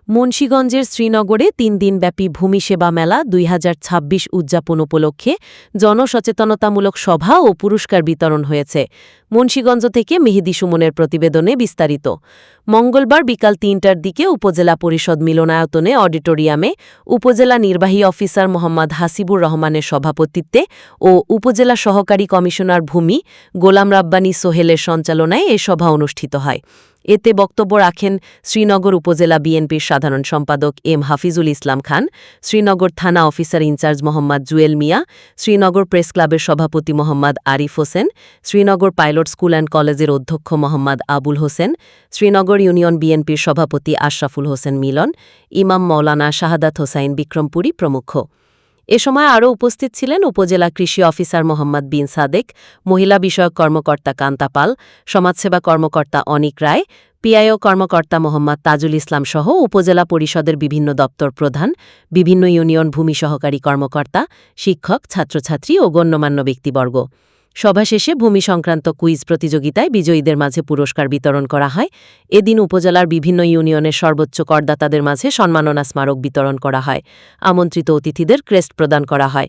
মুন্সিগঞ্জের শ্রীনগরে ৩ দিনব্যাপী ভূমি সেবা মেলা ২০২৬ উদযাপন উপলক্ষে জনসচেতনতামূলক সভা ও পুরস্কার বিতরণ হয়েছে। মুন্সিগঞ্জ থেকে মেহেদী সুমনের প্রতিবেদনে বিস্তারিত। মঙ্গলবার বিকাল ৩টার দিকে উপজেলা পরিষদ মিলনায়তনে অডিটোরিয়ামে উপজেলা নির্বাহী অফিসার মোহাম্মদ হাসিবুর রহমানের সভাপতিত্বে ও উপজেলা সহকারী কমিশনার ভূমি গোলাম রাব্বানী সোহেলের সঞ্চালনায় এ সভা অনুষ্ঠিত হয়। এতে বক্তব্য রাখেন শ্রীনগর উপজেলা বিএনপির সাধারণ সম্পাদক এম হাফিজুল ইসলাম খান, শ্রীনগর থানা অফিসার ইনচার্জ মোহাম্মদ জুয়েল মিয়া, শ্রীনগর প্রেস ক্লাবের সভাপতি Mohammad Arif Hossain, Srinagar pilot school and কলেজের অধ্যক্ষ মোহাম্মদ আবুল হোসেন, শ্রীনগর ইউনিয়ন বিএনপির সভাপতি আশরাফুল হোসেন মিলন, ইমাম মাওলানা শাহাদাত হোসাইন বিক্রমপুরী প্রমুখ। এ সময় আরও উপস্থিত ছিলেন উপজেলা কৃষি অফিসার মোহাম্মদ বিন সাদেক, মহিলা বিষয়ক কর্মকর্তা কান্তা পাল, সমাজসেবা কর্মকর্তা অনিক রায়, পিআইও কর্মকর্তা মোহাম্মদ তাজুল ইসলাম সহ উপজেলা পরিষদের বিভিন্ন দপ্তর প্রধান, বিভিন্ন ইউনিয়ন ভূমি সহকারী কর্মকর্তা, শিক্ষক, ছাত্রছাত্রী ও গণ্যমান্য ব্যক্তিবর্গ। সভা শেষে ভূমি সংক্রান্ত কুইজ প্রতিযোগিতায় বিজয়ীদের মাঝে পুরস্কার বিতরণ করা হয়। এদিন উপজেলার বিভিন্ন ইউনিয়নের সর্বোচ্চ করদাতাদের মাঝে সম্মাননা স্মারক বিতরণ করা হয়। আমন্ত্রিত অতিথিদের ক্রেস্ট প্রদান করা হয়।